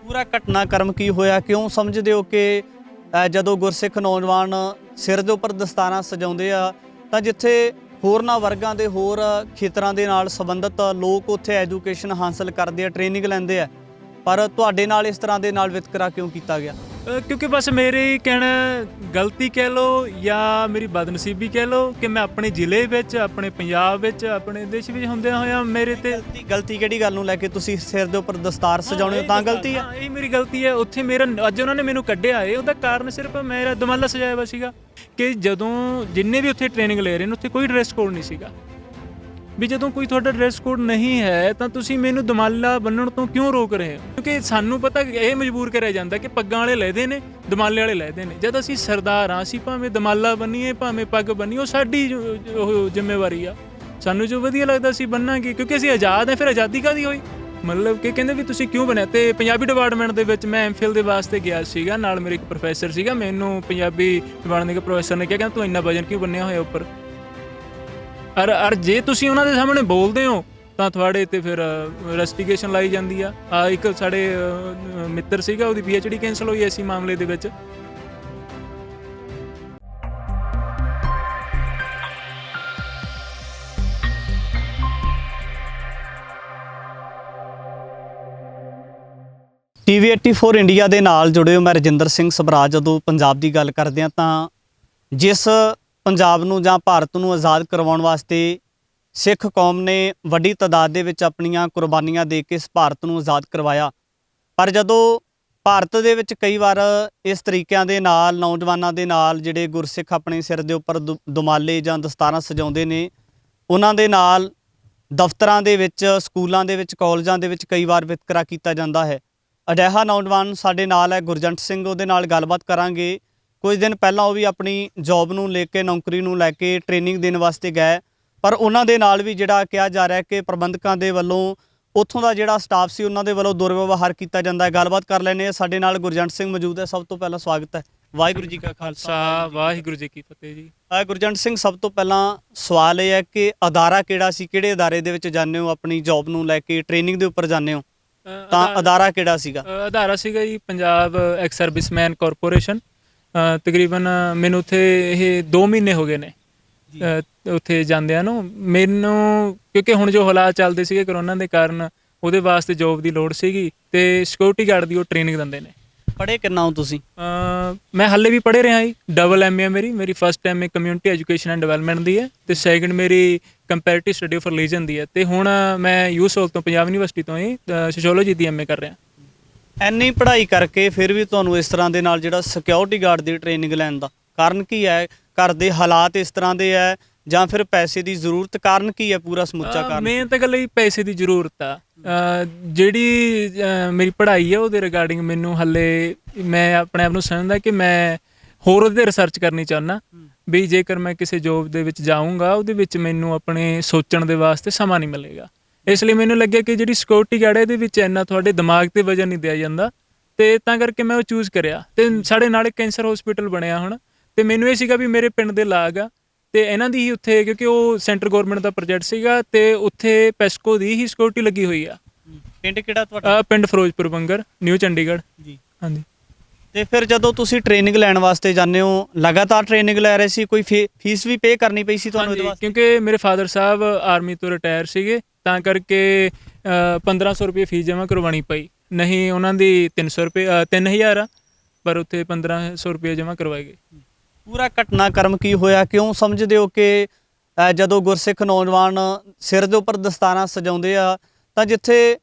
ਪੂਰਾ ਘਟਨਾਕ੍ਰਮ ਕੀ ਹੋਇਆ? ਕਿਉਂ ਸਮਝਦੇ ਹੋ ਕਿ ਜਦੋਂ ਗੁਰਸਿੱਖ ਨੌਜਵਾਨ ਸਿਰ ਦੇ ਉੱਪਰ ਦਸਤਾਰਾਂ ਸਜਾਉਂਦੇ ਆ ਤਾਂ ਜਿੱਥੇ ਹੋਰਨਾਂ ਵਰਗਾਂ ਦੇ ਹੋਰ ਖੇਤਰਾਂ ਦੇ ਨਾਲ ਸੰਬੰਧਿਤ ਲੋਕ ਉੱਥੇ ਐਜੂਕੇਸ਼ਨ ਹਾਸਲ ਕਰਦੇ ਆ, ਟ੍ਰੇਨਿੰਗ ਲੈਂਦੇ ਆ, ਪਰ ਤੁਹਾਡੇ ਨਾਲ ਇਸ ਤਰ੍ਹਾਂ ਦੇ ਨਾਲ ਵਿਤਕਰਾ ਕਿਉਂ ਕੀਤਾ ਗਿਆ? ਕਿਉਂਕਿ ਬਸ ਮੇਰੇ ਕਹਿਣਾ ਗਲਤੀ ਕਹਿ ਲਓ ਜਾਂ ਮੇਰੀ ਬਦਨਸੀਬੀ ਕਹਿ ਲਓ ਕਿ ਮੈਂ ਆਪਣੇ ਜ਼ਿਲ੍ਹੇ ਵਿੱਚ, ਆਪਣੇ ਪੰਜਾਬ ਵਿੱਚ, ਆਪਣੇ ਦੇਸ਼ ਵਿੱਚ ਹੁੰਦਿਆਂ ਹੋਇਆਂ ਮੇਰੇ ਤੇ ਗਲਤੀ ਕਿਹੜੀ ਗੱਲ ਨੂੰ ਲੈ ਕੇ ਤੁਸੀਂ ਸਿਰ ਦੇ ਉੱਪਰ ਦਸਤਾਰ ਸਜਾਉਣੇ ਹੋ ਤਾਂ ਗਲਤੀ ਹੈ? ਇਹ ਮੇਰੀ ਗਲਤੀ ਹੈ। ਉੱਥੇ ਮੇਰਾ ਅੱਜ ਉਹਨਾਂ ਨੇ ਮੈਨੂੰ ਕੱਢਿਆ ਏ, ਉਹਦਾ ਕਾਰਨ ਸਿਰਫ ਮੇਰਾ ਦਮਾਲਾ ਸਜਾਇਆ ਵਾ ਸੀਗਾ ਕਿ ਜਦੋਂ ਜਿੰਨੇ ਵੀ ਉੱਥੇ ਟ੍ਰੇਨਿੰਗ ਲੈ ਰਹੇ ਨੇ ਉੱਥੇ ਕੋਈ ਡਰੈਸ ਕੋਡ ਨਹੀਂ ਸੀਗਾ। ਵੀ ਜਦੋਂ ਕੋਈ ਤੁਹਾਡਾ ਡਰੈਸ ਕੋਡ ਨਹੀਂ ਹੈ ਤਾਂ ਤੁਸੀਂ ਮੈਨੂੰ ਦਮਾਲਾ ਬੰਨਣ ਤੋਂ ਕਿਉਂ ਰੋਕ ਰਹੇ ਹੋ? ਕਿਉਂਕਿ ਸਾਨੂੰ ਪਤਾ ਇਹ ਮਜਬੂਰ ਕਰਿਆ ਜਾਂਦਾ ਕਿ ਪੱਗਾਂ ਵਾਲੇ ਲੈਦੇ ਨੇ, ਦਮਾਲੇ ਵਾਲੇ ਲੈਦੇ ਨੇ। ਜਦ ਅਸੀਂ ਸਰਦਾਰ ਹਾਂ, ਅਸੀਂ ਭਾਵੇਂ ਦਮਾਲਾ ਬੰਨੀਏ ਭਾਵੇਂ ਪੱਗ ਬੰਨੀਏ, ਉਹ ਸਾਡੀ ਉਹ ਜ਼ਿੰਮੇਵਾਰੀ ਆ। ਸਾਨੂੰ ਜੋ ਵਧੀਆ ਲੱਗਦਾ ਅਸੀਂ ਬੰਨਾਂਗੇ ਕਿਉਂਕਿ ਅਸੀਂ ਆਜ਼ਾਦ ਹਾਂ। ਫਿਰ ਆਜ਼ਾਦੀ ਕਾਹਦੀ ਹੋਈ? ਮਤਲਬ ਕਿ ਕਹਿੰਦੇ ਵੀ ਤੁਸੀਂ ਕਿਉਂ ਬਣਿਆ? ਤੇ ਪੰਜਾਬੀ ਡਿਪਾਰਟਮੈਂਟ ਦੇ ਵਿੱਚ ਮੈਂ ਐਮਫਿਲ ਦੇ ਵਾਸਤੇ ਗਿਆ ਸੀਗਾ, ਨਾਲ ਮੇਰੇ ਇੱਕ ਪ੍ਰੋਫੈਸਰ ਸੀਗਾ। ਮੈਨੂੰ ਪੰਜਾਬੀ ਡਿਪਾਰਟਮੈਂਟ ਦੇ ਪ੍ਰੋਫੈਸਰ ਨੇ ਕਿਹਾ ਕਹਿੰਦਾ ਤੂੰ ਇੰਨਾ ਵਜਨ ਕਿਉਂ ਬੰਨਿਆ ਹੋਇਆ ਉੱਪਰ? ਅਰ ਜੇ ਤੁਸੀਂ ਉਹਨਾਂ ਦੇ ਸਾਹਮਣੇ ਬੋਲਦੇ ਹੋ ਤਾਂ ਤੁਹਾਡੇ ਤੇ ਫਿਰ ਇਨਵੈਸਟੀਗੇਸ਼ਨ ਲਾਈ ਜਾਂਦੀ ਆ। ਇੱਕ ਸਾਡੇ ਮਿੱਤਰ ਸੀਗਾ, ਉਹਦੀ PhD ਕੈਂਸਲ ਹੋਈ ਐਸੀ ਮਾਮਲੇ ਦੇ ਵਿੱਚ। TV 84 ਇੰਡੀਆ ਦੇ ਨਾਲ ਜੁੜੇ ਹੋ। ਮੈਂ ਰਜਿੰਦਰ ਸਿੰਘ ਸਵਰਾਜ। ਜਦੋਂ ਪੰਜਾਬ ਦੀ ਗੱਲ ਕਰਦੇ ਹਾਂ ਤਾਂ ਜਿਸ ਪੰਜਾਬ ਨੂੰ ਜਾਂ ਭਾਰਤ ਨੂੰ ਆਜ਼ਾਦ ਕਰਵਾਉਣ ਵਾਸਤੇ ਸਿੱਖ ਕੌਮ ਨੇ ਵੱਡੀ ਤਾਦਾਦ ਦੇ ਵਿੱਚ ਆਪਣੀਆਂ ਕੁਰਬਾਨੀਆਂ ਦੇ ਕੇ ਇਸ ਭਾਰਤ ਨੂੰ ਆਜ਼ਾਦ ਕਰਵਾਇਆ, ਪਰ ਜਦੋਂ ਭਾਰਤ ਦੇ ਵਿੱਚ ਕਈ ਵਾਰ ਇਸ ਤਰੀਕਿਆਂ ਦੇ ਨਾਲ ਨੌਜਵਾਨਾਂ ਦੇ ਨਾਲ ਜਿਹੜੇ ਗੁਰਸਿੱਖ ਆਪਣੇ ਸਿਰ ਦੇ ਉੱਪਰ ਦੁਮਾਲੇ ਜਾਂ ਦਸਤਾਰਾਂ ਸਜਾਉਂਦੇ ਨੇ, ਉਹਨਾਂ ਦੇ ਨਾਲ ਦਫ਼ਤਰਾਂ ਦੇ ਵਿੱਚ, ਸਕੂਲਾਂ ਦੇ ਵਿੱਚ, ਕਾਲਜਾਂ ਦੇ ਵਿੱਚ ਕਈ ਵਾਰ ਵਿਤਕਰਾ ਕੀਤਾ ਜਾਂਦਾ ਹੈ। ਅਜਿਹਾ ਨੌਜਵਾਨ ਸਾਡੇ ਨਾਲ ਹੈ ਗੁਰਜੰਟ ਸਿੰਘ, ਉਹਦੇ ਨਾਲ ਗੱਲਬਾਤ ਕਰਾਂਗੇ। ਕੁਝ ਦਿਨ ਪਹਿਲਾਂ ਉਹ ਵੀ ਆਪਣੀ ਜੌਬ ਨੂੰ ਲੈ ਕੇ, ਨੌਕਰੀ ਨੂੰ ਲੈ ਕੇ ਟ੍ਰੇਨਿੰਗ ਦੇਣ ਵਾਸਤੇ ਗਏ, ਪਰ ਉਹਨਾਂ ਦੇ ਨਾਲ ਵੀ ਜਿਹੜਾ ਕਿਹਾ ਜਾ ਰਿਹਾ ਕਿ ਪ੍ਰਬੰਧਕਾਂ ਦੇ ਵੱਲੋਂ, ਉੱਥੋਂ ਦਾ ਜਿਹੜਾ ਸਟਾਫ ਸੀ ਉਹਨਾਂ ਦੇ ਵੱਲੋਂ ਦੁਰਵਿਵਹਾਰ ਕੀਤਾ ਜਾਂਦਾ ਹੈ। ਗੱਲਬਾਤ ਕਰ ਲੈਂਦੇ ਹਾਂ। ਸਾਡੇ ਨਾਲ ਗੁਰਜੰਟ ਸਿੰਘ ਮੌਜੂਦ ਹੈ। ਸਭ ਤੋਂ ਪਹਿਲਾਂ ਸਵਾਗਤ ਹੈ। ਵਾਹਿਗੁਰੂ ਜੀ ਕਾ ਖਾਲਸਾ, ਵਾਹਿਗੁਰੂ ਜੀ ਕੀ ਫਤਿਹ ਜੀ। ਗੁਰਜੰਟ ਸਿੰਘ, ਸਭ ਤੋਂ ਪਹਿਲਾਂ ਸਵਾਲ ਇਹ ਹੈ ਕਿ ਅਦਾਰਾ ਕਿਹੜਾ ਸੀ? ਕਿਹੜੇ ਅਦਾਰੇ ਦੇ ਵਿੱਚ ਜਾਂਦੇ ਹੋ? ਆਪਣੀ ਜੌਬ ਨੂੰ ਲੈ ਕੇ ਟ੍ਰੇਨਿੰਗ ਦੇ ਉੱਪਰ ਜਾਂਦੇ ਹੋ ਤਾਂ ਅਦਾਰਾ ਕਿਹੜਾ ਸੀਗਾ? ਅਦਾਰਾ ਸੀਗਾ ਜੀ ਪੰਜਾਬ ਐਕਸ ਸਰਵਿਸਮੈਨ ਕਾਰਪੋਰੇਸ਼ਨ। ਤਕਰੀਬਨ ਮੈਨੂੰ ਉੱਥੇ ਇਹ 2 ਮਹੀਨੇ ਹੋ ਗਏ ਨੇ ਉੱਥੇ ਜਾਂਦਿਆਂ ਨੂੰ। ਮੈਨੂੰ ਕਿਉਂਕਿ ਹੁਣ ਜੋ ਹਾਲਾਤ ਚੱਲਦੇ ਸੀਗੇ ਕਰੋਨਾ ਦੇ ਕਾਰਨ, ਉਹਦੇ ਵਾਸਤੇ ਜੋਬ ਦੀ ਲੋੜ ਸੀਗੀ ਤੇ ਸਿਕਿਉਰਿਟੀ ਗਾਰਡ ਦੀ ਉਹ ਟ੍ਰੇਨਿੰਗ ਦਿੰਦੇ ਨੇ। ਪੜ੍ਹੇ ਕਿੰਨਾ ਹੋ ਤੁਸੀਂ? ਮੈਂ ਹਾਲੇ ਵੀ ਪੜ੍ਹ ਰਿਹਾ ਜੀ। ਡਬਲ MA ਮੇਰੀ first MA community education and development ਦੀ ਹੈ ਤੇ ਸੈਕਿੰਡ ਮੇਰੀ ਕੰਪੈਰੇਟਿਵ ਸਟੱਡੀ ਆਫ ਰਿਲੀਜਨ ਦੀ ਹੈ। ਤੇ ਹੁਣ ਮੈਂ ਯੂਸੋਲ ਤੋਂ, ਪੰਜਾਬ ਯੂਨੀਵਰਸਿਟੀ ਤੋਂ ਹੀ ਸੋਸ਼ੀਓਲੋਜੀ ਦੀ MA ਕਰ ਰਿਹਾ। ਇੰਨੀ ਪੜ੍ਹਾਈ ਕਰਕੇ ਫਿਰ ਵੀ ਤੁਹਾਨੂੰ ਇਸ ਤਰ੍ਹਾਂ ਦੇ ਨਾਲ ਜਿਹੜਾ ਸਿਕਿਉਰਿਟੀ ਗਾਰਡ ਦੀ ਟ੍ਰੇਨਿੰਗ ਲੈਣ ਦਾ ਕਾਰਨ ਕੀ ਹੈ? ਘਰ ਦੇ ਹਾਲਾਤ ਇਸ ਤਰ੍ਹਾਂ ਦੇ ਹੈ ਜਾਂ ਫਿਰ ਪੈਸੇ ਦੀ ਜ਼ਰੂਰਤ? ਕਾਰਨ ਕੀ ਹੈ ਪੂਰਾ ਸਮੁੱਚਾ ਕਾਰਨ? ਮੇਨ ਤਾਂ ਗੱਲ ਇਹ ਪੈਸੇ ਦੀ ਜ਼ਰੂਰਤ ਆ। ਜਿਹੜੀ ਮੇਰੀ ਪੜ੍ਹਾਈ ਹੈ ਉਹਦੇ ਰਿਗਾਰਡਿੰਗ ਮੈਨੂੰ ਹਾਲੇ, ਮੈਂ ਆਪਣੇ ਆਪ ਨੂੰ ਸਮਝਦਾ ਕਿ ਮੈਂ ਹੋਰ ਉਹਦੇ ਰਿਸਰਚ ਕਰਨੀ ਚਾਹੁੰਦਾ ਵੀ ਜੇਕਰ ਮੈਂ ਕਿਸੇ ਜੋਬ ਦੇ ਵਿੱਚ ਜਾਊਂਗਾ ਉਹਦੇ ਵਿੱਚ ਮੈਨੂੰ ਆਪਣੇ ਸੋਚਣ ਦੇ ਵਾਸਤੇ ਸਮਾਂ ਨਹੀਂ ਮਿਲੇਗਾ। ਇਸ ਲਈ ਮੈਨੂੰ ਲੱਗਿਆ ਕਿ ਜਿਹੜੀ ਸਿਕਿਉਰਿਟੀ ਗਾਰਡ ਹੈ ਇਹਦੇ ਵਿੱਚ ਇੰਨਾ ਤੁਹਾਡੇ ਦਿਮਾਗ 'ਤੇ ਵਜਨ ਨਹੀਂ ਦਿਆ ਜਾਂਦਾ, ਤੇ ਤਾਂ ਕਰਕੇ ਮੈਂ ਉਹ ਚੂਜ਼ ਕਰਿਆ। ਤੇ ਸਾਡੇ ਨਾਲ ਇੱਕ ਕੈਂਸਰ ਹੌਸਪੀਟਲ ਬਣਿਆ ਹੁਣ, ਤੇ ਮੈਨੂੰ ਇਹ ਸੀਗਾ ਵੀ ਮੇਰੇ ਪਿੰਡ ਦੇ ਲਾਗ ਆ ਤੇ ਇਹਨਾਂ ਦੀ ਹੀ ਉੱਥੇ, ਕਿਉਂਕਿ ਉਹ ਸੈਂਟਰ ਗੌਰਮੈਂਟ ਦਾ ਪ੍ਰੋਜੈਕਟ ਸੀਗਾ ਤੇ ਉੱਥੇ ਪੈਸਕੋ ਦੀ ਹੀ ਸਿਕਿਉਰਿਟੀ ਲੱਗੀ ਹੋਈ ਆ। ਪਿੰਡ ਕਿਹੜਾ ਤੁਹਾਡਾ? ਪਿੰਡ ਫਿਰੋਜ਼ਪੁਰ ਬੰਗਰ, ਨਿਊ ਚੰਡੀਗੜ੍ਹ ਜੀ। ਹਾਂਜੀ। ਤੇ ਫਿਰ ਜਦੋਂ ਤੁਸੀਂ ਟ੍ਰੇਨਿੰਗ ਲੈਣ ਵਾਸਤੇ ਜਾਂਦੇ ਹੋ, ਲਗਾਤਾਰ ਟ੍ਰੇਨਿੰਗ ਲੈ ਰਹੇ ਸੀ, ਕੋਈ ਫੀਸ ਵੀ ਪੇ ਕਰਨੀ ਪਈ ਸੀ ਤੁਹਾਨੂੰ ਇਹਦੇ ਵਾਸਤੇ? ਕਿਉਂਕਿ ਮੇਰੇ ਫਾਦਰ ਸਾਹਿਬ ਆਰਮੀ ਤੋਂ ਰਿਟਾਇਰ ਸੀਗੇ ਤਾਂ ਕਰਕੇ 1500 ਰੁਪਏ ਫੀਸ ਜਮ੍ਹਾਂ ਕਰਵਾਉਣੀ ਪਈ। ਨਹੀਂ ਉਹਨਾਂ ਦੀ 300 ਰੁਪਏ 3000 ਆ, ਪਰ ਉੱਥੇ 1500 ਰੁਪਏ ਜਮ੍ਹਾਂ ਕਰਵਾਏ ਗਏ। ਪੂਰਾ ਘਟਨਾਕ੍ਰਮ ਕੀ ਹੋਇਆ? ਕਿਉਂ ਸਮਝਦੇ ਹੋ ਕਿ ਜਦੋਂ ਗੁਰਸਿੱਖ ਨੌਜਵਾਨ ਸਿਰ ਦੇ ਉੱਪਰ ਦਸਤਾਰਾਂ ਸਜਾਉਂਦੇ ਆ ਤਾਂ ਜਿੱਥੇ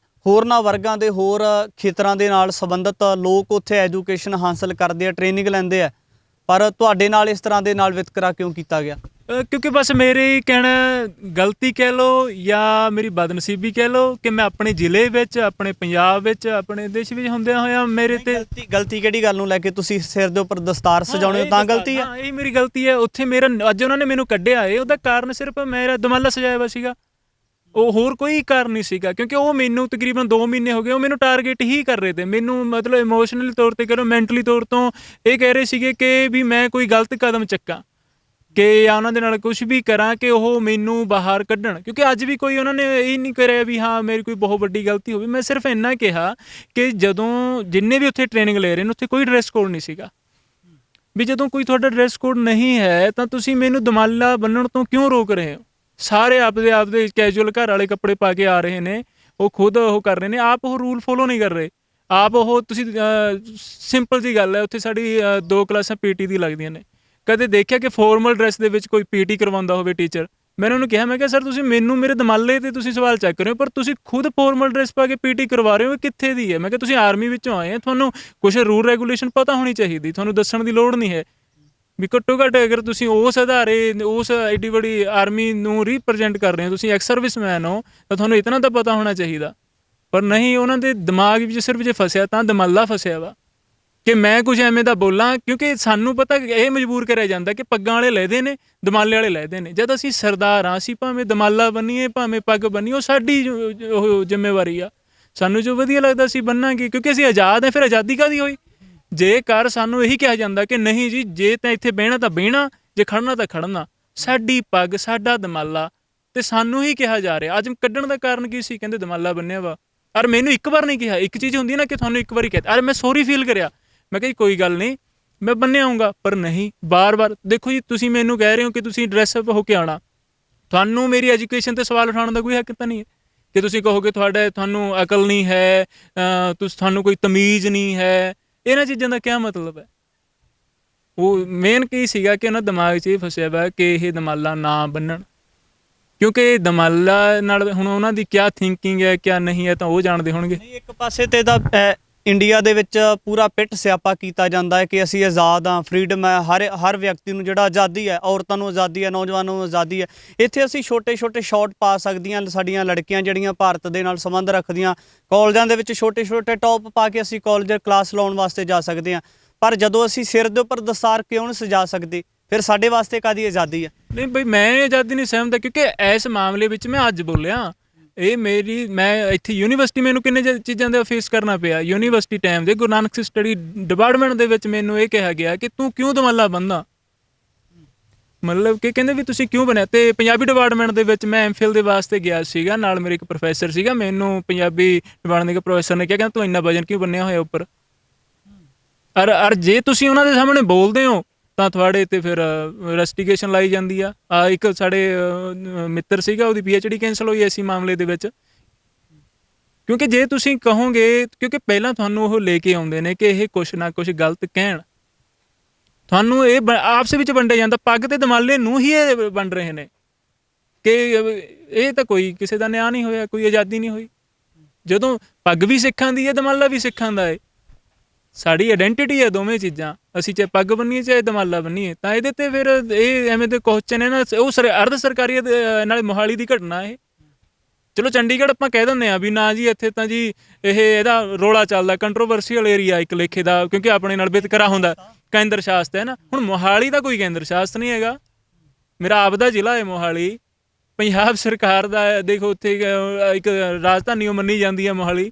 ਹੋਰਨਾਂ ਵਰਗਾਂ ਦੇ ਹੋਰ ਖੇਤਰਾਂ ਦੇ ਨਾਲ ਸੰਬੰਧਿਤ ਲੋਕ ਉੱਥੇ ਐਜੂਕੇਸ਼ਨ ਹਾਸਲ ਕਰਦੇ ਆ, ਟ੍ਰੇਨਿੰਗ ਲੈਂਦੇ ਆ, ਪਰ ਤੁਹਾਡੇ ਨਾਲ ਇਸ ਤਰ੍ਹਾਂ ਦੇ ਨਾਲ ਵਿਤਕਰਾ ਕਿਉਂ ਕੀਤਾ ਗਿਆ? ਕਿਉਂਕਿ ਬਸ ਮੇਰੇ ਕਹਿਣਾ ਗਲਤੀ ਕਹਿ ਲਓ ਜਾਂ ਮੇਰੀ ਬਦਨਸੀਬੀ ਕਹਿ ਲਓ ਕਿ ਮੈਂ ਆਪਣੇ ਜ਼ਿਲ੍ਹੇ ਵਿੱਚ, ਆਪਣੇ ਪੰਜਾਬ ਵਿੱਚ, ਆਪਣੇ ਦੇਸ਼ ਵਿੱਚ ਹੁੰਦਿਆਂ ਹੋਇਆਂ ਮੇਰੇ ਤੇ ਗਲਤੀ ਕਿਹੜੀ ਗੱਲ ਨੂੰ ਲੈ ਕੇ ਤੁਸੀਂ ਸਿਰ ਦੇ ਉੱਪਰ ਦਸਤਾਰ ਸਜਾਉਣੇ ਹੋ ਤਾਂ ਗਲਤੀ ਹੈ? ਇਹ ਮੇਰੀ ਗਲਤੀ ਹੈ। ਉੱਥੇ ਮੇਰਾ ਅੱਜ ਉਹਨਾਂ ਨੇ ਮੈਨੂੰ ਕੱਢਿਆ ਏ, ਉਹਦਾ ਕਾਰਨ ਸਿਰਫ ਮੇਰਾ ਦਮਾਲਾ ਸਜਾਇਆ ਵਾ ਸੀਗਾ, ਉਹ ਹੋਰ ਕੋਈ ਕਾਰਨ ਨਹੀਂ ਸੀਗਾ। ਕਿਉਂਕਿ ਉਹ ਮੈਨੂੰ ਤਕਰੀਬਨ 2 ਮਹੀਨੇ ਹੋ ਗਏ ਉਹ ਮੈਨੂੰ ਟਾਰਗੇਟ ਹੀ ਕਰ ਰਹੇ ਤੇ, ਮੈਨੂੰ ਮਤਲਬ ਇਮੋਸ਼ਨਲੀ ਤੌਰ 'ਤੇ ਕਰੋ, ਮੈਂਟਲੀ ਤੌਰ ਤੋਂ ਇਹ ਕਹਿ ਰਹੇ ਸੀਗੇ ਕਿ ਵੀ ਮੈਂ ਕੋਈ ਗਲਤ ਕਦਮ ਚੱਕਾਂ। ਕਿ ਜਾਂ ਉਹਨਾਂ ਦੇ ਨਾਲ ਕੁਝ ਵੀ ਕਰਾਂ ਕਿ ਉਹ ਮੈਨੂੰ ਬਾਹਰ ਕੱਢਣ, ਕਿਉਂਕਿ ਅੱਜ ਵੀ ਕੋਈ ਉਹਨਾਂ ਨੇ ਇਹ ਨਹੀਂ ਕਰਿਆ ਵੀ ਹਾਂ ਮੇਰੀ ਕੋਈ ਬਹੁਤ ਵੱਡੀ ਗਲਤੀ ਹੋਵੇ। ਮੈਂ ਸਿਰਫ ਇੰਨਾ ਕਿਹਾ ਕਿ ਜਦੋਂ ਜਿੰਨੇ ਵੀ ਉੱਥੇ ਟ੍ਰੇਨਿੰਗ ਲੈ ਰਹੇ ਨੇ ਉੱਥੇ ਕੋਈ ਡਰੈਸ ਕੋਡ ਨਹੀਂ ਸੀਗਾ, ਵੀ ਜਦੋਂ ਕੋਈ ਤੁਹਾਡਾ ਡਰੈਸ ਕੋਡ ਨਹੀਂ ਹੈ ਤਾਂ ਤੁਸੀਂ ਮੈਨੂੰ ਦਮਾਲਾ ਬੰਨਣ ਤੋਂ ਕਿਉਂ ਰੋਕ ਰਹੇ ਹੋ। ਸਾਰੇ ਆਪਦੇ ਕੈਜੂਅਲ ਘਰ ਵਾਲੇ ਕੱਪੜੇ ਪਾ ਕੇ ਆ ਰਹੇ ਨੇ, ਉਹ ਖੁਦ ਉਹ ਕਰ ਰਹੇ ਨੇ, ਆਪ ਉਹ ਰੂਲ ਫੋਲੋ ਨਹੀਂ ਕਰ ਰਹੇ। ਆਪ ਉਹ ਤੁਸੀਂ ਸਿੰਪਲ ਜੀ ਗੱਲ ਹੈ, ਉੱਥੇ ਸਾਡੀ 2 ਕਲਾਸਾਂ ਪੀਟੀ ਦੀ ਲੱਗਦੀਆਂ ਨੇ, ਕਦੇ ਦੇਖਿਆ ਕਿ ਫਾਰਮਲ ਡਰੈਸ ਦੇ ਵਿੱਚ ਕੋਈ ਪੀਟੀ ਕਰਵਾਉਂਦਾ ਹੋਵੇ ਟੀਚਰ। ਮੈਂ ਉਹਨਾਂ ਨੂੰ ਕਿਹਾ, ਮੈਂ ਕਿਹਾ ਸਰ ਤੁਸੀਂ ਮੈਨੂੰ ਮੇਰੇ ਦਮਾਲੇ ਤੇ ਤੁਸੀਂ ਸਵਾਲ ਚੱਕ ਰਹੇ ਹੋ, ਪਰ ਤੁਸੀਂ ਖੁਦ ਫਾਰਮਲ ਡਰੈਸ ਪਾ ਕੇ ਪੀਟੀ ਕਰਵਾ ਰਹੇ ਹੋ, ਕਿੱਥੇ ਦੀ ਹੈ। ਮੈਂ ਕਿਹਾ ਤੁਸੀਂ ਆਰਮੀ ਵਿੱਚੋਂ ਆਏ ਆ, ਤੁਹਾਨੂੰ ਕੁਝ ਰੂਲ ਰੈਗੂਲੇਸ਼ਨ ਪਤਾ ਹੋਣੀ ਚਾਹੀਦੀ, ਤੁਹਾਨੂੰ ਦੱਸਣ ਦੀ ਲੋੜ ਨਹੀਂ ਹੈ। ਵੀ ਘੱਟੋ ਘੱਟ ਅਗਰ ਤੁਸੀਂ ਉਸ ਆਧਾਰੇ ਉਸ ਐਡੀ ਵੱਡੀ ਆਰਮੀ ਨੂੰ ਰੀਪ੍ਰਜੈਂਟ ਕਰ ਰਹੇ ਹੋ, ਤੁਸੀਂ ਐਕਸ ਸਰਵਿਸਮੈਨ ਹੋ, ਤਾਂ ਤੁਹਾਨੂੰ ਇਤਨਾ ਤਾਂ ਪਤਾ ਹੋਣਾ ਚਾਹੀਦਾ। ਪਰ ਨਹੀਂ, ਉਹਨਾਂ ਦੇ ਦਿਮਾਗ ਵਿੱਚ ਸਿਰਫ ਜੇ ਫਸਿਆ ਤਾਂ ਦਮਾਲਾ ਫਸਿਆ ਵਾ ਕਿ ਮੈਂ ਕੁਝ ਐਵੇਂ ਦਾ ਬੋਲਾਂ, ਕਿਉਂਕਿ ਸਾਨੂੰ ਪਤਾ ਇਹ ਮਜਬੂਰ ਕਰਿਆ ਜਾਂਦਾ ਕਿ ਪੱਗਾਂ ਵਾਲੇ ਲੈਦੇ ਨੇ, ਦਮਾਲੇ ਵਾਲੇ ਲੈਦੇ ਨੇ। ਜਦ ਅਸੀਂ ਸਰਦਾਰ ਹਾਂ, ਅਸੀਂ ਭਾਵੇਂ ਦਮਾਲਾ ਬੰਨੀਏ ਭਾਵੇਂ ਪੱਗ ਬੰਨੀਏ, ਉਹ ਸਾਡੀ ਉਹ ਜ਼ਿੰਮੇਵਾਰੀ ਆ। ਸਾਨੂੰ ਜੋ ਵਧੀਆ ਲੱਗਦਾ ਅਸੀਂ ਬੰਨਾਂਗੇ, ਕਿਉਂਕਿ ਅਸੀਂ ਆਜ਼ਾਦ ਹਾਂ। ਫਿਰ ਆਜ਼ਾਦੀ ਕਾਹਦੀ ਹੋਈ ਜੇਕਰ ਸਾਨੂੰ ਇਹੀ ਕਿਹਾ ਜਾਂਦਾ ਕਿ ਨਹੀਂ ਜੀ, ਜੇ ਤਾਂ ਇੱਥੇ ਬਹਿਣਾ ਤਾਂ ਬਹਿਣਾ, ਜੇ ਖੜਨਾ ਤਾਂ ਖੜਨਾ, ਸਾਡੀ ਪੱਗ ਸਾਡਾ ਦਮਾਲਾ, ਤੇ ਸਾਨੂੰ ਹੀ ਕਿਹਾ ਜਾ ਰਿਹਾ। ਅੱਜ ਕੱਢਣ ਦਾ ਕਾਰਨ ਕੀ ਸੀ? ਕਹਿੰਦੇ ਦਮਾਲਾ ਬੰਨਿਆ ਵਾ। ਔਰ ਮੈਨੂੰ ਇੱਕ ਵਾਰ ਨਹੀਂ ਕਿਹਾ। ਇੱਕ ਚੀਜ਼ ਹੁੰਦੀ ਨਾ ਕਿ ਤੁਹਾਨੂੰ ਇੱਕ ਵਾਰੀ ਕਹਿ, ਅਰੇ ਮੈਂ ਸੌਰੀ ਫੀਲ ਕਰਿਆ, ਮੈਂ ਕਿਹਾ ਜੀ ਕੋਈ ਗੱਲ ਨਹੀਂ, ਮੈਂ ਬੰਨਿਆ ਆਊਂਗਾ। ਪਰ ਨਹੀਂ, ਬਾਰ-ਬਾਰ ਦੇਖੋ ਜੀ, ਤੁਸੀਂ ਮੈਨੂੰ ਕਹਿ ਰਹੇ ਹੋ ਕਿ ਤੁਸੀਂ ਡਰੈਸਅਪ ਹੋ ਕੇ ਆਉਣਾ, ਤੁਹਾਨੂੰ ਮੇਰੀ ਐਜੂਕੇਸ਼ਨ 'ਤੇ ਸਵਾਲ ਉਠਾਉਣ ਦਾ ਕੋਈ ਹੱਕ ਤਾਂ ਨਹੀਂ ਹੈ ਕਿ ਤੁਸੀਂ ਕਹੋਗੇ ਤੁਹਾਨੂੰ ਅਕਲ ਨਹੀਂ ਹੈ, ਤੁਹਾਨੂੰ ਕੋਈ ਤਮੀਜ਼ ਨਹੀਂ ਹੈ। ਇਹਨਾਂ ਚੀਜ਼ਾਂ ਦਾ ਕਿਆ ਮਤਲਬ ਹੈ? ਉਹ ਮੇਨ ਕੀ ਸੀਗਾ ਕਿ ਉਹਨਾਂ ਦਿਮਾਗ 'ਚ ਇਹ ਫਸਿਆ ਵਾ ਕਿ ਇਹ ਦਮਾਲਾ ਨਾ ਬੰਨਣ, ਕਿਉਂਕਿ ਦਮਾਲਾ ਨਾਲ ਹੁਣ ਉਹਨਾਂ ਦੀ ਕਿਆ ਥਿੰਕਿੰਗ ਹੈ ਕਿਆ ਨਹੀਂ ਹੈ ਤਾਂ ਉਹ ਜਾਣਦੇ ਹੋਣਗੇ। ਨਹੀਂ, ਇੱਕ ਪਾਸੇ ਤੇ ਤਾਂ ਇੰਡੀਆ ਦੇ ਵਿੱਚ ਪੂਰਾ ਪਿੱਟ ਸਿਆਪਾ ਕੀਤਾ ਜਾਂਦਾ ਹੈ ਕਿ ਅਸੀਂ ਆਜ਼ਾਦ ਹਾਂ, ਫਰੀਡਮ ਹੈ, ਹਰ ਵਿਅਕਤੀ ਨੂੰ ਜਿਹੜਾ ਆਜ਼ਾਦੀ ਹੈ, ਔਰਤਾਂ ਨੂੰ ਆਜ਼ਾਦੀ ਹੈ, ਨੌਜਵਾਨਾਂ ਨੂੰ ਆਜ਼ਾਦੀ ਹੈ। ਇੱਥੇ ਅਸੀਂ ਛੋਟੇ ਛੋਟੇ ਸ਼ਾਟ ਪਾ ਸਕਦੀਆਂ, ਸਾਡੀਆਂ ਲੜਕੀਆਂ ਜਿਹੜੀਆਂ ਭਾਰਤ ਦੇ ਨਾਲ ਸੰਬੰਧ ਰੱਖਦੀਆਂ, ਕਾਲਜਾਂ ਦੇ ਵਿੱਚ ਛੋਟੇ ਛੋਟੇ ਟੌਪ ਪਾ ਕੇ ਅਸੀਂ ਕਾਲਜ ਕਲਾਸ ਲਾਉਣ ਵਾਸਤੇ ਜਾ ਸਕਦੇ ਹਾਂ। ਪਰ ਜਦੋਂ ਅਸੀਂ ਸਿਰ ਦੇ ਉੱਪਰ ਦਸਤਾਰ ਕਿਉਂ ਨਹੀਂ ਸਜਾ ਸਕਦੇ, ਫਿਰ ਸਾਡੇ ਵਾਸਤੇ ਕਾਹਦੀ ਆਜ਼ਾਦੀ ਹੈ? ਨਹੀਂ ਬਈ, ਮੈਂ ਆਜ਼ਾਦੀ ਨਹੀਂ ਸਹਿਮਦਾ, ਕਿਉਂਕਿ ਇਸ ਮਾਮਲੇ ਵਿੱਚ ਮੈਂ ਅੱਜ ਬੋਲਿਆ। ਮੈਂ ਇੱਥੇ ਯੂਨੀਵਰਸਿਟੀ ਮੈਨੂੰ ਕਿੰਨੇ ਚੀਜ਼ਾਂ ਦਾ ਫੇਸ ਕਰਨਾ ਪਿਆ। ਯੂਨੀਵਰਸਿਟੀ ਟਾਈਮ ਦੇ ਗੁਰੂ ਨਾਨਕ ਸਟੱਡੀ ਡਿਪਾਰਟਮੈਂਟ ਦੇ ਵਿੱਚ ਮੈਨੂੰ ਇਹ ਕਿਹਾ ਗਿਆ ਕਿ ਤੂੰ ਕਿਉਂ ਦਮਾਲਾ ਬੰਨ੍ਹਦਾ, ਮਤਲਬ ਕਿ ਕਹਿੰਦੇ ਵੀ ਤੁਸੀਂ ਕਿਉਂ ਬਣਿਆ। ਤੇ ਪੰਜਾਬੀ ਡਿਪਾਰਟਮੈਂਟ ਦੇ ਵਿੱਚ ਮੈਂ ਐਮਫਿਲ ਦੇ ਵਾਸਤੇ ਗਿਆ ਸੀਗਾ, ਨਾਲ ਮੇਰੇ ਇੱਕ ਪ੍ਰੋਫੈਸਰ ਸੀਗਾ, ਮੈਨੂੰ ਪੰਜਾਬੀ ਡਿਪਾਰਟਮੈਂਟ ਦੇ ਪ੍ਰੋਫੈਸਰ ਨੇ ਕਿਹਾ, ਕਹਿੰਦਾ ਤੂੰ ਇੰਨਾ ਵਜਨ ਕਿਉਂ ਬੰਨਿਆ ਹੋਇਆ ਉੱਪਰ। ਅਰ ਜੇ ਤੁਸੀਂ ਉਹਨਾਂ ਦੇ ਸਾਹਮਣੇ ਬੋਲਦੇ ਹੋ ਤਾਂ ਤੁਹਾਡੇ ਤੇ ਫਿਰ ਇਨਵੈਸਟੀਗੇਸ਼ਨ ਲਾਈ ਜਾਂਦੀ ਆ। ਇੱਕ ਸਾਡੇ ਮਿੱਤਰ ਸੀਗਾ, ਉਹਦੀ PhD ਕੈਂਸਲ ਹੋਈ ਐਸੀ ਮਾਮਲੇ ਦੇ ਵਿੱਚ। ਕਿਉਂਕਿ ਜੇ ਤੁਸੀਂ ਕਹੋਗੇ, ਕਿਉਂਕਿ ਪਹਿਲਾਂ ਤੁਹਾਨੂੰ ਉਹ ਲੈ ਕੇ ਆਉਂਦੇ ਨੇ ਕਿ ਇਹ ਕੁਛ ਨਾ ਕੁਛ ਗਲਤ ਕਹਿਣ, ਤੁਹਾਨੂੰ ਇਹ ਆਪਸ ਵਿੱਚ ਵੰਡਿਆ ਜਾਂਦਾ। ਪੱਗ ਤੇ ਦਮਾਲੇ ਨੂੰ ਹੀ ਇਹ ਵੰਡ ਰਹੇ ਨੇ ਕਿ ਇਹ ਤਾਂ ਕੋਈ ਕਿਸੇ ਦਾ ਨਿਆਂ ਨਹੀਂ ਹੋਇਆ, ਕੋਈ ਆਜ਼ਾਦੀ ਨਹੀਂ ਹੋਈ। ਜਦੋਂ ਪੱਗ ਵੀ ਸਿੱਖਾਂ ਦੀ ਹੈ, ਦਮਾਲਾ ਵੀ ਸਿੱਖਾਂ ਦਾ ਹੈ, ਸਾਡੀ ਆਇਡੈਂਟੀਟੀ ਹੈ ਦੋਵੇਂ ਚੀਜ਼ਾਂ। ਅਸੀਂ ਚਾਹੇ ਪੱਗ ਬੰਨੀਏ ਚਾਹੇ ਦਮਾਲਾ ਬੰਨੀਏ, ਤਾਂ ਇਹਦੇ ਤੇ ਫਿਰ ਇਹ ਐਵੇਂ ਦੇ ਕੁਐਸਚਨ ਹੈ ਨਾ। ਉਹ ਅਰਧ ਸਰਕਾਰੀ ਨਾਲੇ ਮੋਹਾਲੀ ਦੀ ਘਟਨਾ ਇਹ। ਚਲੋ ਚੰਡੀਗੜ੍ਹ ਆਪਾਂ ਕਹਿ ਦਿੰਦੇ ਹਾਂ ਵੀ ਨਾ ਜੀ, ਇੱਥੇ ਤਾਂ ਜੀ ਇਹਦਾ ਰੌਲਾ ਚੱਲਦਾ, ਕੰਟਰੋਵਰਸੀਅਲ ਏਰੀਆ ਇੱਕ ਲੇਖੇ ਦਾ, ਕਿਉਂਕਿ ਆਪਣੇ ਨਾਲ ਵਿਤਕਰਾ ਹੁੰਦਾ, ਕੇਂਦਰ ਸ਼ਾਸਤ ਹੈ ਨਾ। ਹੁਣ ਮੋਹਾਲੀ ਦਾ ਕੋਈ ਕੇਂਦਰ ਸ਼ਾਸਤ ਨਹੀਂ ਹੈਗਾ, ਮੇਰਾ ਆਪ ਦਾ ਜ਼ਿਲ੍ਹਾ ਹੈ ਮੋਹਾਲੀ, ਪੰਜਾਬ ਸਰਕਾਰ ਦਾ। ਦੇਖੋ ਉੱਥੇ ਇੱਕ ਰਾਜਧਾਨੀ ਉਹ ਮੰਨੀ ਜਾਂਦੀ ਹੈ ਮੋਹਾਲੀ,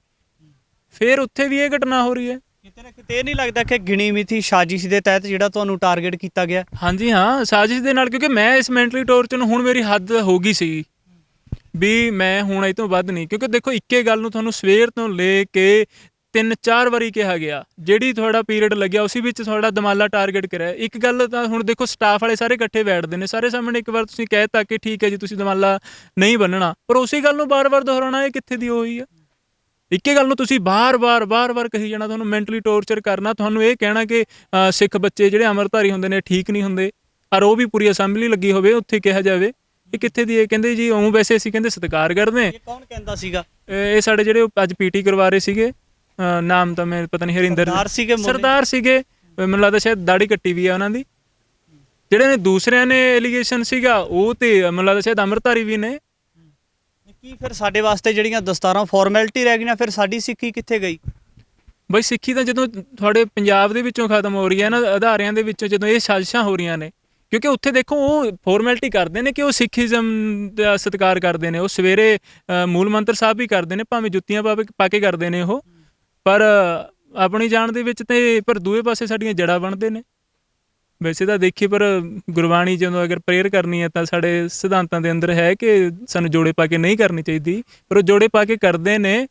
ਫਿਰ ਉੱਥੇ ਵੀ ਇਹ ਘਟਨਾ ਹੋ ਰਹੀ ਹੈ। ਕਿਤੇ ਨਾ ਕਿਤੇ ਇਹ ਨਹੀਂ ਲੱਗਦਾ ਕਿ ਗਿਣੀ ਮਿਥੀ ਸਾਜ਼ਿਸ਼ ਦੇ ਤਹਿਤ ਜਿਹੜਾ ਤੁਹਾਨੂੰ ਟਾਰਗੇਟ ਕੀਤਾ ਗਿਆ? ਹਾਂਜੀ ਹਾਂ, ਸਾਜ਼ਿਸ਼ ਦੇ ਨਾਲ, ਕਿਉਂਕਿ ਮੈਂ ਇਸ ਮੈਂਟਲੀ ਟੌਰਚਰ ਨੂੰ ਹੁਣ ਮੇਰੀ ਹੱਦ ਹੋ ਗਈ ਸੀ ਵੀ ਮੈਂ ਹੁਣ ਇਹ ਤੋਂ ਵੱਧ ਨਹੀਂ। ਕਿਉਂਕਿ ਦੇਖੋ, ਇੱਕੇ ਗੱਲ ਨੂੰ ਤੁਹਾਨੂੰ ਸਵੇਰ ਤੋਂ ਲੈ ਕੇ 3-4 ਵਾਰੀ ਕਿਹਾ ਗਿਆ, ਜਿਹੜੀ ਤੁਹਾਡਾ ਪੀਰੀਅਡ ਲੱਗਿਆ ਉਸੇ ਵਿੱਚ ਤੁਹਾਡਾ ਦਮਾਲਾ ਟਾਰਗੇਟ ਕਰਿਆ। ਇੱਕ ਗੱਲ ਤਾਂ ਹੁਣ ਦੇਖੋ, ਸਟਾਫ ਵਾਲੇ ਸਾਰੇ ਇਕੱਠੇ ਬੈਠਦੇ ਨੇ, ਸਾਰੇ ਸਾਹਮਣੇ ਇੱਕ ਵਾਰ ਤੁਸੀਂ ਕਹਿ ਤਾ ਕਿ ਠੀਕ ਹੈ ਜੀ ਤੁਸੀਂ ਦਮਾਲਾ ਨਹੀਂ ਬੰਨਣਾ, ਪਰ ਉਸੇ ਗੱਲ ਨੂੰ ਬਾਰ-ਬਾਰ ਦੁਹਰਾਉਣਾ, ਇਹ ਕਿੱਥੇ ਦੀ ਹੋਈ ਆ? ਇੱਕੇ ਗੱਲ ਨੂੰ ਤੁਸੀਂ ਬਾਰ-ਬਾਰ ਕਹੀ ਜਾਣਾ, ਤੁਹਾਨੂੰ ਮੈਂਟਲੀ ਟੌਰਚਰ ਕਰਨਾ, ਤੁਹਾਨੂੰ ਇਹ ਕਹਿਣਾ ਕਿ ਸਿੱਖ ਬੱਚੇ ਜਿਹੜੇ ਅੰਮ੍ਰਿਤਧਾਰੀ ਹੁੰਦੇ ਨੇ ਠੀਕ ਨਹੀਂ ਹੁੰਦੇ, ਔਰ ਉਹ ਵੀ ਪੂਰੀ ਅਸੈਂਬਲੀ ਲੱਗੀ ਹੋਵੇ ਉੱਥੇ ਕਿਹਾ ਜਾਵੇ, ਇਹ ਕਿੱਥੇ ਦੀ? ਇਹ ਕਹਿੰਦੇ ਜੀ ਉਹ ਵੈਸੇ ਅਸੀਂ ਕਹਿੰਦੇ ਸਤਿਕਾਰ ਕਰਦੇ। ਇਹ ਕੌਣ ਕਹਿੰਦਾ ਸੀਗਾ? ਇਹ ਸਾਡੇ ਜਿਹੜੇ ਅੱਜ PT ਕਰਵਾ ਰਹੇ ਸੀਗੇ, ਨਾਮ ਤਾਂ ਮੈਂ ਪਤਾ ਨਹੀਂ, ਹਰਿੰਦਰ ਸਰਦਾਰ ਸੀਗੇ, ਮੈਨੂੰ ਲੱਗਦਾ ਸ਼ਾਇਦ ਦਾੜੀ ਕੱਟੀ ਵੀ ਆ ਉਹਨਾਂ ਦੀ। ਜਿਹੜੇ ਨੇ ਦੂਸਰਿਆਂ ਨੇ ਐਲੀਗੇਸ਼ਨ ਸੀਗਾ ਉਹ ਤੇ ਮੈਨੂੰ ਲੱਗਦਾ ਸ਼ਾਇਦ ਅੰਮ੍ਰਿਤਧਾਰੀ ਵੀ ਨੇ। ਕੀ ਫਿਰ ਸਾਡੇ ਵਾਸਤੇ ਜਿਹੜੀਆਂ ਦਸਤਾਰਾਂ ਫਾਰਮੈਲਿਟੀ ਰਹਿ ਗਈਆਂ, ਫਿਰ ਸਾਡੀ ਸਿੱਖੀ ਕਿੱਥੇ ਗਈ? ਬਈ ਸਿੱਖੀ ਤਾਂ ਜਦੋਂ ਤੁਹਾਡੇ ਪੰਜਾਬ ਦੇ ਵਿੱਚੋਂ ਖਤਮ ਹੋ ਰਹੀ ਹੈ ਨਾ, ਅਦਾਰਿਆਂ ਦੇ ਵਿੱਚੋਂ ਜਦੋਂ ਇਹ ਸਾਜ਼ਿਸ਼ਾਂ ਹੋ ਰਹੀਆਂ ਨੇ, ਕਿਉਂਕਿ ਉੱਥੇ ਦੇਖੋ ਉਹ ਫਾਰਮੈਲਿਟੀ ਕਰਦੇ ਨੇ ਕਿ ਉਹ ਸਿੱਖੀਜ਼ਮ ਦਾ ਸਤਿਕਾਰ ਕਰਦੇ ਨੇ, ਉਹ ਸਵੇਰੇ ਮੂਲ ਮੰਤਰ ਸਾਹਿਬ ਵੀ ਕਰਦੇ ਨੇ, ਭਾਵੇਂ ਜੁੱਤੀਆਂ ਪਾ ਕੇ ਕਰਦੇ ਨੇ ਉਹ, ਪਰ ਆਪਣੀ ਜਾਣ ਦੇ ਵਿੱਚ ਤੇ ਪਰ ਦੂਏ ਪਾਸੇ ਸਾਡੀਆਂ ਜੜ੍ਹਾਂ ਬਣਦੇ ਨੇ। ਵੈਸੇ ਤਾਂ ਦੇਖੀ ਪਰ ਗੁਰਬਾਣੀ ਜਦੋਂ ਅਗਰ ਪ੍ਰੇਅਰ ਕਰਨੀ ਹੈ ਤਾਂ ਸਾਡੇ ਸਿਧਾਂਤਾਂ ਦੇ ਅੰਦਰ ਹੈ ਕਿ ਸਾਨੂੰ ਜੋੜੇ ਪਾ ਕੇ ਨਹੀਂ ਕਰਨੀ ਚਾਹੀਦੀ, ਪਰ ਉਹ ਜੋੜੇ ਪਾ ਕੇ ਕਰਦੇ ਨੇ,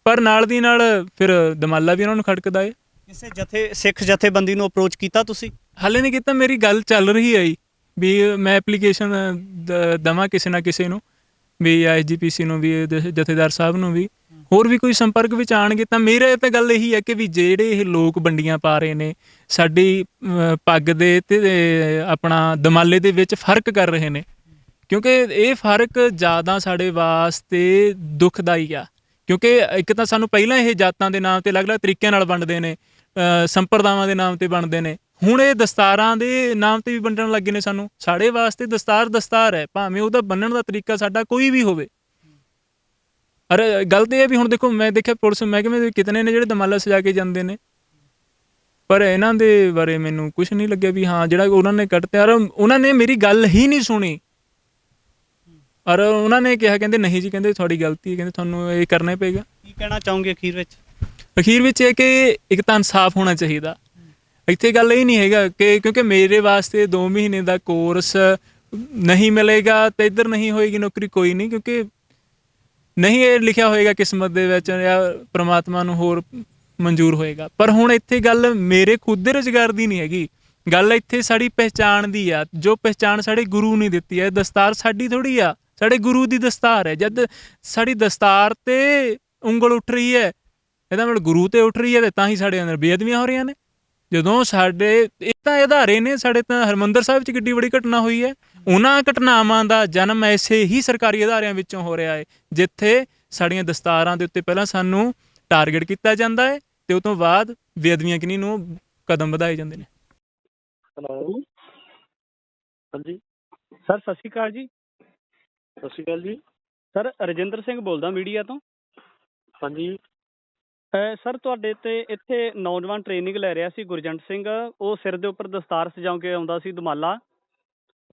ਪਰ ਨਾਲ ਦੀ ਨਾਲ ਫਿਰ ਦਮਾਲਾ ਵੀ ਉਹਨਾਂ ਨੂੰ ਖੜਕਦਾ ਏ। ਕਿਸੇ ਸਿੱਖ ਜਥੇਬੰਦੀ ਨੂੰ ਅਪਰੋਚ ਕੀਤਾ ਤੁਸੀਂ? ਹਾਲੇ ਨਹੀਂ ਕੀਤਾ, ਮੇਰੀ ਗੱਲ ਚੱਲ ਰਹੀ ਹੈ ਜੀ ਵੀ ਮੈਂ ਐਪਲੀਕੇਸ਼ਨ ਦੇਵਾਂ ਕਿਸੇ ਨਾ ਕਿਸੇ ਨੂੰ, ਵੀ IGPC ਨੂੰ ਵੀ, ਜਥੇਦਾਰ ਸਾਹਿਬ ਨੂੰ ਵੀ, ਹੋਰ ਵੀ ਕੋਈ ਸੰਪਰਕ ਵਿੱਚ ਆਣਗੇ ਤਾਂ ਮੇਰਾ ਤਾਂ ਗੱਲ ਇਹੀ ਹੈ ਕਿ ਵੀ ਜਿਹੜੇ ਇਹ ਲੋਕ ਵੰਡੀਆਂ ਪਾ ਰਹੇ ਨੇ, ਸਾਡੀ ਪੱਗ ਦੇ ਤੇ ਆਪਣਾ ਦਮਾਲੇ ਦੇ ਵਿੱਚ ਫਰਕ ਕਰ ਰਹੇ ਨੇ, ਕਿਉਂਕਿ ਇਹ ਫਰਕ ਜ਼ਿਆਦਾ ਸਾਡੇ ਵਾਸਤੇ ਦੁਖਦਾਈ ਆ। ਕਿਉਂਕਿ ਇੱਕ ਤਾਂ ਸਾਨੂੰ ਪਹਿਲਾਂ ਇਹ ਜਾਤਾਂ ਦੇ ਨਾਮ 'ਤੇ ਅਲੱਗ-ਅਲੱਗ ਤਰੀਕਿਆਂ ਨਾਲ ਵੰਡਦੇ ਨੇ, ਸੰਪਰਦਾਵਾਂ ਦੇ ਨਾਮ 'ਤੇ ਵੰਡਦੇ ਨੇ, ਹੁਣ ਇਹ ਦਸਤਾਰਾਂ ਦੇ ਨਾਮ 'ਤੇ ਵੀ ਵੰਡਣ ਲੱਗੇ ਨੇ ਸਾਨੂੰ। ਸਾਡੇ ਵਾਸਤੇ ਦਸਤਾਰ ਹੈ, ਭਾਵੇਂ ਉਹਦਾ ਬੰਨਣ ਦਾ ਤਰੀਕਾ ਸਾਡਾ ਕੋਈ ਵੀ ਹੋਵੇ। ਅਰੇ ਗੱਲ ਤਾਂ ਇਹ ਵੀ ਹੁਣ ਦੇਖੋ, ਮੈਂ ਦੇਖਿਆ ਪੁਲਿਸ ਮਹਿਕਮੇ ਦੇ ਕਿਤਨੇ ਨੇ ਜਿਹੜੇ ਦਮਾਲਾ ਸਜਾ ਕੇ ਜਾਂਦੇ ਨੇ, ਪਰ ਇਹਨਾਂ ਦੇ ਬਾਰੇ ਮੈਨੂੰ ਕੁਝ ਨਹੀਂ ਲੱਗਿਆ ਵੀ ਹਾਂ ਜਿਹੜਾ ਉਹਨਾਂ ਨੇ ਕੱਢਿਆ, ਉਹਨਾਂ ਨੇ ਮੇਰੀ ਗੱਲ ਹੀ ਨਹੀਂ ਸੁਣੀ। ਔਰ ਉਹਨਾਂ ਨੇ ਕਿਹਾ, ਕਹਿੰਦੇ ਨਹੀਂ ਜੀ, ਕਹਿੰਦੇ ਤੁਹਾਡੀ ਗਲਤੀ ਹੈ, ਕਹਿੰਦੇ ਤੁਹਾਨੂੰ ਇਹ ਕਰਨਾ ਹੀ ਪਏਗਾ। ਕੀ ਕਹਿਣਾ ਚਾਹੋਗੇ ਅਖੀਰ ਵਿੱਚ? ਅਖੀਰ ਵਿੱਚ ਇਹ ਕਿ ਇੱਕ ਤਾਂ ਇਨਸਾਫ ਹੋਣਾ ਚਾਹੀਦਾ। ਇੱਥੇ ਗੱਲ ਇਹ ਨਹੀਂ ਹੈਗਾ ਕਿ ਕਿਉਂਕਿ ਮੇਰੇ ਵਾਸਤੇ 2 ਮਹੀਨੇ ਦਾ ਕੋਰਸ ਨਹੀਂ ਮਿਲੇਗਾ ਤੇ ਇੱਧਰ ਨਹੀਂ ਹੋਏਗੀ ਨੌਕਰੀ, ਕੋਈ ਨਹੀਂ, ਕਿਉਂਕਿ ਨਹੀਂ ਇਹ ਲਿਖਿਆ ਹੋਏਗਾ ਕਿਸਮਤ ਦੇ ਵਿੱਚ ਜਾਂ ਪ੍ਰਮਾਤਮਾ ਨੂੰ ਹੋਰ ਮਨਜ਼ੂਰ ਹੋਏਗਾ। ਪਰ ਹੁਣ ਇੱਥੇ ਗੱਲ ਮੇਰੇ ਖੁਦ ਦੇ ਰੁਜ਼ਗਾਰ ਦੀ ਨਹੀਂ ਹੈਗੀ, ਗੱਲ ਇੱਥੇ ਸਾਡੀ ਪਹਿਚਾਣ ਦੀ ਆ, ਜੋ ਪਹਿਚਾਣ ਸਾਡੇ ਗੁਰੂ ਨੇ ਦਿੱਤੀ ਹੈ। ਦਸਤਾਰ ਸਾਡੀ ਥੋੜ੍ਹੀ ਆ, ਸਾਡੇ ਗੁਰੂ ਦੀ ਦਸਤਾਰ ਹੈ। ਜਦ ਸਾਡੀ ਦਸਤਾਰ 'ਤੇ ਉਂਗਲ ਉੱਠ ਰਹੀ ਹੈ, ਇਹਦਾ ਮਤਲਬ ਗੁਰੂ 'ਤੇ ਉੱਠ ਰਹੀ ਹੈ, ਅਤੇ ਤਾਂ ਹੀ ਸਾਡੇ ਅੰਦਰ ਬੇਅਦਬੀਆਂ ਹੋ ਰਹੀਆਂ ਨੇ। ਜਦੋਂ ਸਾਡੇ ਇਹ ਤਾਂ ਅਦਾਰੇ ਨੇ, ਸਾਡੇ ਤਾਂ ਹਰਿਮੰਦਰ ਸਾਹਿਬ 'ਚ ਕਿੱਡੀ ਬੜੀ ਘਟਨਾ ਹੋਈ ਹੈ। ਉਹਨਾਂ ਘਟਨਾਵਾਂ ਦਾ ਜਨਮ ਐਸੇ ਹੀ ਸਰਕਾਰੀ ਅਦਾਰਿਆਂ ਵਿੱਚੋਂ ਹੋ ਰਿਹਾ ਹੈ, ਜਿੱਥੇ ਸਾਡੀਆਂ ਦਸਤਾਰਾਂ ਦੇ ਉੱਤੇ ਪਹਿਲਾਂ ਸਾਨੂੰ ਟਾਰਗੇਟ ਕੀਤਾ ਜਾਂਦਾ ਹੈ ਅਤੇ ਉਹ ਤੋਂ ਬਾਅਦ ਬੇਅਦਬੀਆਂ ਕਿੰਨੀ ਨੂੰ ਕਦਮ ਵਧਾਏ ਜਾਂਦੇ ਨੇ। ਹੈਲੋ, ਹਾਂਜੀ ਸਰ ਸਤਿ ਸ਼੍ਰੀ ਅਕਾਲ ਜੀ। ਸਤਿ ਸ਼੍ਰੀ ਅਕਾਲ ਜੀ। ਸਰ ਰਜਿੰਦਰ ਸਿੰਘ ਬੋਲਦਾ ਮੀਡੀਆ ਤੋਂ। ਹਾਂਜੀ ਸਰ ਤੁਹਾਡੇ ਤੇ ਇੱਥੇ ਨੌਜਵਾਨ ਟ੍ਰੇਨਿੰਗ ਲੈ ਰਿਹਾ ਸੀ ਗੁਰਜੰਟ ਸਿੰਘ, ਉਹ ਸਿਰ ਦੇ ਉੱਪਰ ਦਸਤਾਰ ਸਜਾ ਕੇ ਆਉਂਦਾ ਸੀ ਦਮਾਲਾ,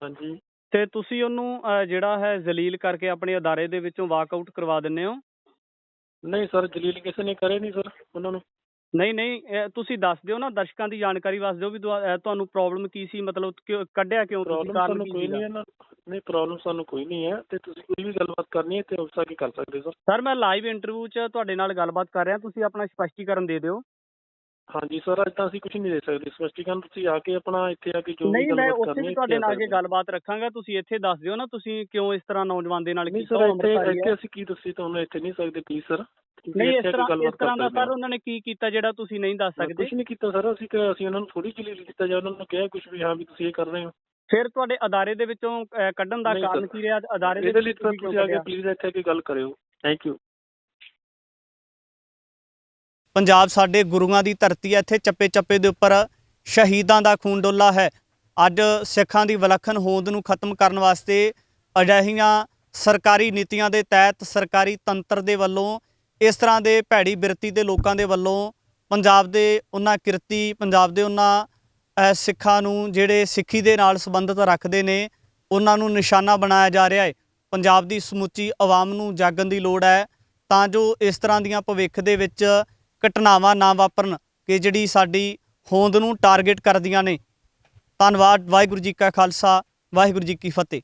ਹਾਂਜੀ ਤੇ ਤੁਸੀਂ ਉਹਨੂੰ ਜਿਹੜਾ ਹੈ ਜ਼ਲੀਲ ਕਰਕੇ ਆਪਣੇ ਅਦਾਰੇ ਦੇ ਵਿੱਚੋਂ ਵਾਕਆਊਟ ਕਰਵਾ ਦਿੰਦੇ ਹੋ। ਨਹੀਂ ਸਰ, ਜਲੀਲ ਕਿਸੇ ਨੇ ਕਰੇ ਨਹੀਂ ਸਰ ਉਹਨਾਂ ਨੂੰ। ਨਹੀਂ ਤੁਸੀਂ ਦੱਸ ਦਿਓ ਨਾ, ਦਰਸ਼ਕਾਂ ਦੀ ਜਾਣਕਾਰੀ ਵਾਸਤੇ ਦਿਓ ਵੀ ਤੁਹਾਨੂੰ ਪ੍ਰੋਬਲਮ ਕੀ ਸੀ, ਮਤਲਬ ਕੱਢਿਆ ਕਿਉਂ ਤੁਸੀਂ, ਪ੍ਰੋਬਲਮ ਕਾਰਨ ਸਾਨੂੰ ਕੀ ਕੋਈ ਸੀਗਾ? ਨਹੀਂ ਹੈ ਨਾ, ਨਹੀਂ ਪ੍ਰੋਬਲਮ ਸਾਨੂੰ ਕੋਈ ਨਹੀਂ ਹੈ, ਤੇ ਤੁਸੀਂ ਕੋਈ ਵੀ ਗੱਲਬਾਤ ਕਰਨੀ ਹੈ ਤੇ ਉਸ ਆ ਕੇ ਕਰ ਸਕਦੇ ਸਰ। ਸਰ ਮੈਂ ਲਾਈਵ ਇੰਟਰਵਿਊ 'ਚ ਤੁਹਾਡੇ ਨਾਲ ਗੱਲਬਾਤ ਕਰ ਰਿਹਾ, ਤੁਸੀਂ ਆਪਣਾ ਸਪਸ਼ਟੀਕਰਨ ਦੇ ਦਿਓ। ਹਾਂਜੀ ਸਰ, ਅੱਜ ਤਾਂ ਅਸੀਂ ਕੁਝ ਨਹੀਂ ਦੇ ਸਕਦੇ ਸਪਸ਼ਟੀਕਰਨ, ਤੁਸੀਂ ਆ ਕੇ ਆਪਣਾ ਇੱਥੇ ਆ ਕੇ ਜੋ ਵੀ ਨਹੀਂ, ਮੈਂ ਗੱਲਬਾਤ ਉੱਥੇ ਕਰਨੀ ਵੀ ਹੈ ਤੁਹਾਡੇ ਨਾਲ ਅੱਗੇ ਗੱਲਬਾਤ ਰੱਖਾਂਗਾ, ਤੁਸੀਂ ਇੱਥੇ ਦੱਸ ਦਿਓ ਨਾ ਤੁਸੀਂ ਕਿਉਂ ਇਸ ਤਰ੍ਹਾਂ ਨੌਜਵਾਨ ਦੇ ਨਾਲ ਨਹੀਂ ਕੀਤਾ। ਸਰ, ਉਹ ਅੰਮ੍ਰਿਤਧਾਰੀ ਇੱਥੇ ਹੈ। ਅਸੀਂ ਕੀ ਦੱਸੀ ਤੁਹਾਨੂੰ ਇੱਥੇ ਨਹੀਂ ਸਕਦੇ ਪਲੀਜ਼ ਸਰ। ਨਹੀਂ, ਇਸ ਤਰ੍ਹਾਂ ਦਾ ਸਰ ਉਹਨਾਂ ਨੇ ਕੀ ਕੀਤਾ ਜਿਹੜਾ ਤੁਸੀਂ ਨਹੀਂ ਦੱਸ ਸਕਦੇ? ਕੁਝ ਨਹੀਂ ਕੀਤਾ ਸਰ, ਅਸੀਂ ਉਹਨਾਂ ਨੂੰ ਥੋੜੀ ਜਲੀਲ ਕੀਤਾ ਜਾਂ ਉਹਨਾਂ ਨੂੰ ਕਿਹਾ ਕੁਝ ਵੀ ਹਾਂ ਵੀ ਤੁਸੀਂ ਇਹ ਕਰ ਰਹੇ ਹੋ। ਫਿਰ ਤੁਹਾਡੇ ਅਦਾਰੇ ਦੇ ਵਿੱਚੋਂ ਕੱਢਣ ਦਾ ਕਾਰਨ ਕੀ ਰਿਹਾ? ਅਦਾਰੇ ਦੇ ਲਈ ਤੁਸੀਂ ਆ ਕੇ ਪਲੀਜ਼ ਇੱਥੇ ਆ ਕੇ ਗੱਲ ਕਰਿਓ। Thank you. ਪੰਜਾਬ ਸਾਡੇ ਗੁਰੂਆਂ ਦੀ ਧਰਤੀ ਹੈ, ਇੱਥੇ ਚੱਪੇ ਚੱਪੇ ਦੇ ਉੱਪਰ ਸ਼ਹੀਦਾਂ ਦਾ ਖੂਨ ਡੋਲਾ ਹੈ। ਅੱਜ ਸਿੱਖਾਂ ਦੀ ਵਿਲੱਖਣ ਹੋਂਦ ਨੂੰ ਖਤਮ ਕਰਨ ਵਾਸਤੇ ਅਜਿਹੀਆਂ ਸਰਕਾਰੀ ਨੀਤੀਆਂ ਦੇ ਤਹਿਤ, ਸਰਕਾਰੀ ਤੰਤਰ ਦੇ ਵੱਲੋਂ, ਇਸ ਤਰ੍ਹਾਂ ਦੇ ਭੈੜੀ ਬਿਰਤੀ ਦੇ ਲੋਕਾਂ ਦੇ ਵੱਲੋਂ ਪੰਜਾਬ ਦੇ ਉਹਨਾਂ ਕਿਰਤੀ, ਪੰਜਾਬ ਦੇ ਉਹਨਾਂ ਸਿੱਖਾਂ ਨੂੰ ਜਿਹੜੇ ਸਿੱਖੀ ਦੇ ਨਾਲ ਸੰਬੰਧਿਤ ਰੱਖਦੇ ਨੇ, ਉਹਨਾਂ ਨੂੰ ਨਿਸ਼ਾਨਾ ਬਣਾਇਆ ਜਾ ਰਿਹਾ ਹੈ। ਪੰਜਾਬ ਦੀ ਸਮੁੱਚੀ ਆਵਾਮ ਨੂੰ ਜਾਗਣ ਦੀ ਲੋੜ ਹੈ ਤਾਂ ਜੋ ਇਸ ਤਰ੍ਹਾਂ ਦੀਆਂ ਭਵਿੱਖ ਦੇ ਵਿੱਚ ਘਟਨਾਵਾਂ ਨਾ ਵਾਪਰਨ ਕਿ ਜਿਹੜੀ ਸਾਡੀ ਹੋਂਦ ਨੂੰ ਟਾਰਗੇਟ ਕਰਦੀਆਂ ਨੇ। ਧੰਨਵਾਦ। ਵਾਹਿਗੁਰੂ ਜੀ ਕਾ ਖਾਲਸਾ, ਵਾਹਿਗੁਰੂ ਜੀ ਕੀ ਫਤਿਹ।